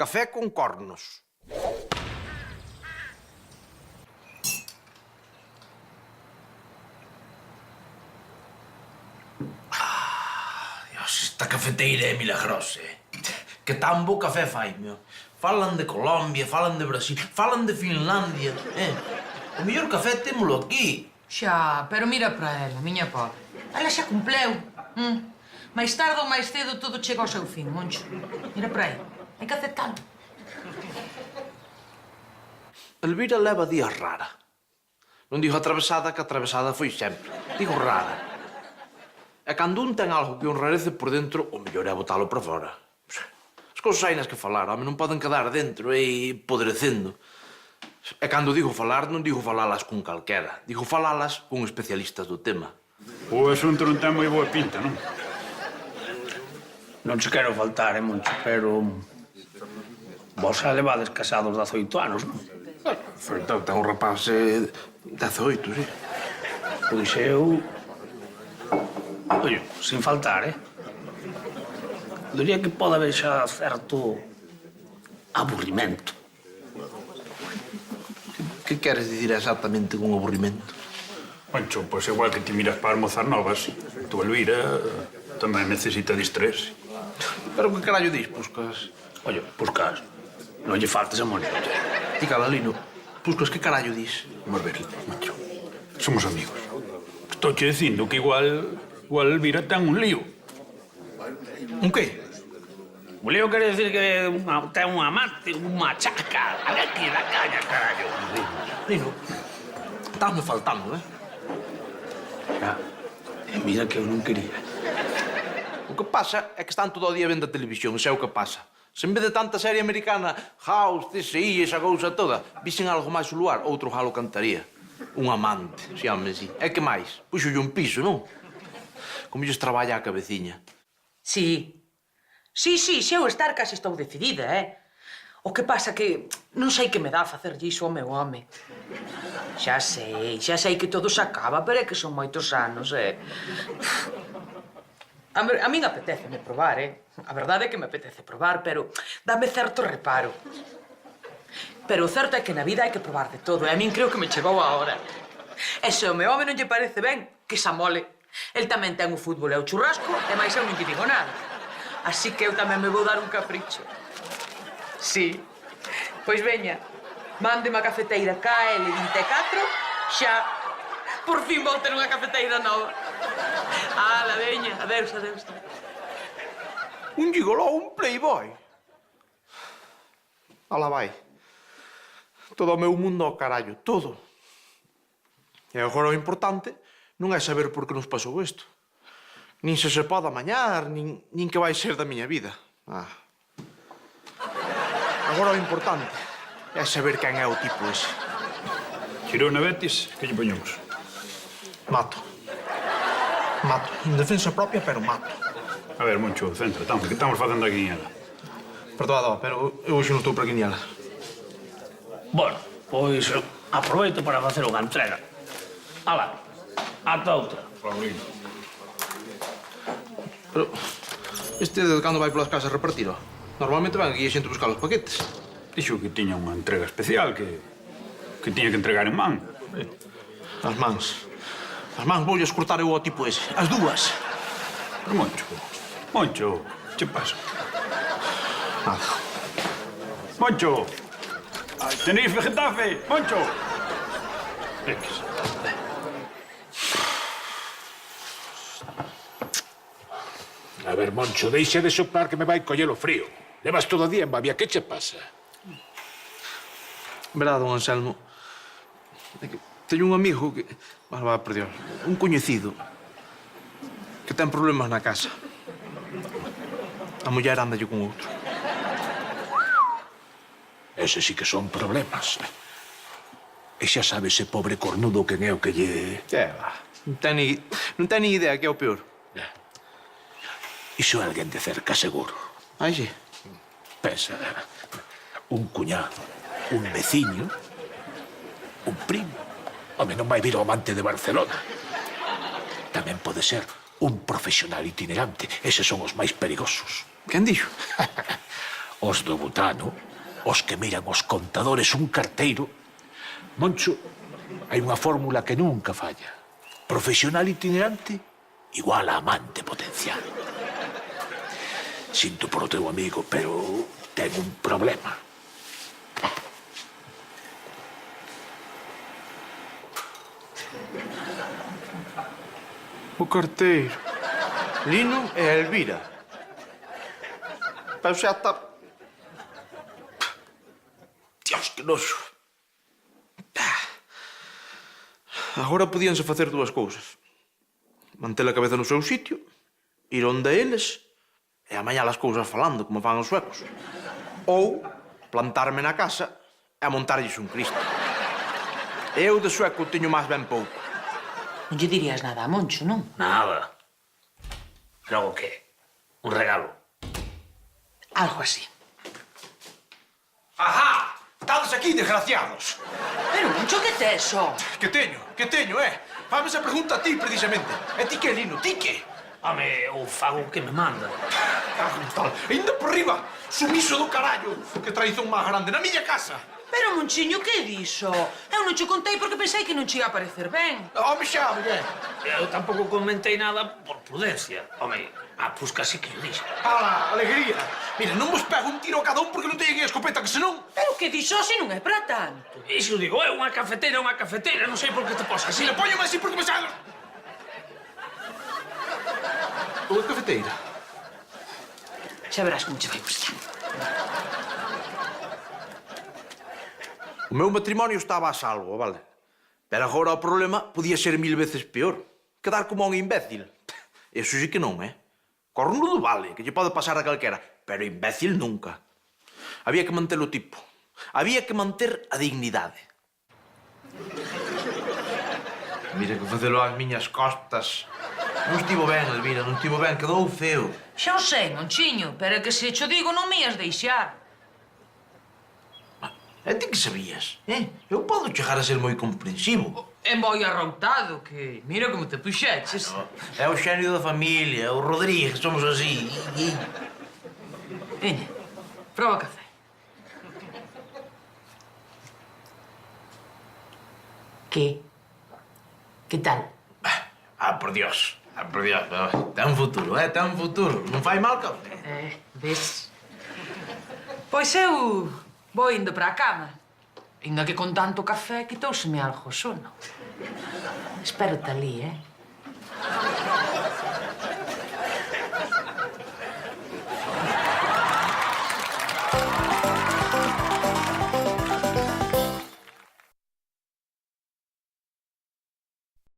café con cornos. Dios, esta cafeteira é milagrosa, Que tan bo café fai, meu. Falan de Colombia, falan de Brasil, falan de Finlandia, O mellor café témolo aquí. Xa, pero mira para ela, miña pobre. Ela xa cumpleu. Mais tarde ou máis cedo todo chega ao seu fin, Moncho. Mira para ela. Hai que aceptalo. Elvira leva días rara. Non digo atravesada, que atravesada foi sempre. Digo rara. E cando un ten algo que o enrarece por dentro, o mellor é botalo para fora. As cousas hai nas que falar, home, non poden quedar dentro e podrecendo. E cando digo falar, non digo falalas con calquera. Digo falalas con especialistas do tema. O asunto non ten moi boa pinta, non? Non se quero faltar, Moncho, pero... Vos xa levades casados 18 anos, non? Ten un rapaz 18, sí. Pois eu... Oye, sin faltar, diría que pode haber xa certo aburrimento. Que queres dicir exactamente con aburrimento? Moncho, pois igual que ti miras para as mozas novas, tu, Elvira, tamén necesita distrés. Pero que carallo dis, Puscas? Oye, Puscas, non lle faltes a moneda. Ti, Catalino, Puscas, que carallo dis? Vamos ver, Moncho, somos amigos. Estou che dicindo que igual Elvira ten un lío. Un qué? O lío quere decir que ten un amante, unha chaca, a ver que da caña, carallo. Nino, estás-me faltando, Mira que eu non quería. O que pasa é que están todo o día vendo a televisión, xa é o que pasa. Se en vez de tanta serie americana, House, CSI, esa cousa toda, visen algo máis o luar, outro jalo cantaría. Un amante, xame así. É que máis? Puxolle un piso, non? Como ellos traballa a cabeciña. Sí. Sí, xa eu estar casi estou decidida, O que pasa que non sei que me dá facerlle iso ao meu home. Xa sei que todo se acaba, pero é que son moitos anos, A min apeteceme probar, A verdade é que me apetece probar, pero dame certo reparo. Pero o certo é que na vida hai que probar de todo, e a min creo que me chegou a hora. E se ao meu home non lle parece ben, que se amole. El tamén ten o fútbol e o churrasco, e máis eu non lle digo nada. Así que eu tamén me vou dar un capricho. Sí. Pois veña, mándeme a cafeteira KL24, xa. Por fin vou ter unha cafeteira nova. Ala, veña, adeus. Un gigoló, un playboy. Ala vai. Todo o meu mundo ao carallo, todo. E agora o importante non é saber por que nos pasou isto. Nin se pode amañar, nin que vai ser da miña vida. Agora o importante é saber quen é o tipo ese. Girona Betis, que lle poñemos? Mato. En defensa propia, pero mato. A ver, Moncho, céntrate, que estamos facendo aquí ela. Perdoado, pero eu hoxe non estou para guiñala. Bueno, pois aproveito para facer unha entrega. Ala, ata outra. Paulino. Pero este de cando vai polas casas a repartiro? Normalmente van aquí a xente buscar os paquetes. Dixo que tiña unha entrega especial que tiña que entregar en man. As mans. As mans voulle escortar eu ao tipo ese. As dúas. Pero Moncho, che pasa? Nada. Moncho! Tenéis Getafe, Moncho! A ver, Moncho, deixa de soplar que me vai coller o frío. Levas todo o día en Babia, que che pasa? Verá, don Anselmo, é que teño un amigo que... va, por Dios, un coñecido que ten problemas na casa. A muller anda con outro. Ese sí que son problemas. E xa sabe ese pobre cornudo quen é o que lle... Que va, non ten ni idea que é o peor. Iso é alguén de cerca, seguro. Ai, sí. Pensa, un cuñado, un veciño, un primo. Home, non vai vir o amante de Barcelona. Tamén pode ser un profesional itinerante. Eses son os máis perigosos. Quen dixo? os do butano, os que miran os contadores un carteiro. Moncho, hai unha fórmula que nunca falla. Profesional itinerante igual a amante potencial. Sinto por o teu amigo, pero ten un problema. O carteiro. Lino e Elvira. Pero xa está... Dios, que noxo. Agora podíanse facer dúas cousas. Manter a cabeza no seu sitio, ir onde eles e amañar as cousas falando, como fan os suecos. Ou plantarme na casa e montarlles un Cristo. Eu de sueco teño máis ben pouco. Non lle dirías nada a Moncho, non? Nada. Logo que? Un regalo. Algo así. Ajá! Estades aquí, desgraciados! Pero, Moncho, que tes, só? Que teño, Fame esa pregunta a ti, precisamente. E ti que, Lino, ti que? Home, eu fago o que me manda. Cago en tal. Ainda por riba, sumiso do carallo. Que traizón máis grande na miña casa. Pero, Monchiño, que dixo? Eu non che contei porque pensei que non che ia parecer ben. Home xa, muller. Eu tampouco comentei nada por prudencia. Home, a Pusca sí que o dixo. Ala, alegría. Mira, non vos pego un tiro a cada un porque non teñen a escopeta, que senón... Pero que dixo se non é para tanto? Iso digo, é unha cafeteira, non sei por que te pos así. Si le poño así porque me salgo... Unha cafeteira. Xa verás como che vai gustar. O meu matrimonio estaba a salvo, vale? Pero agora o problema podía ser 1000 veces peor. Quedar como un imbécil. Eso sí que non, Cornudo vale, que lle pode pasar a calquera, pero imbécil nunca. Había que manter o tipo. Había que manter a dignidade. Mira que facelo ás miñas costas. Non estivo ben, Elvira, non estivo ben, quedou feo. Xa o sei, Monchiño, pero é que se cho digo non me ias deixar. E ti que sabías, Eu podo chegar a ser moi comprensivo. En boi arroutado, que mira como te puxeches. É o xenio da familia, o Rodríguez, somos así. Veña, proba café. Que? Que tal? Por Dios. Ten futuro, ten futuro. Non fai mal café. Ves? Pois eu vou indo para a cama. Ainda que con tanto café quitouseme algo o sono. Espérote ali,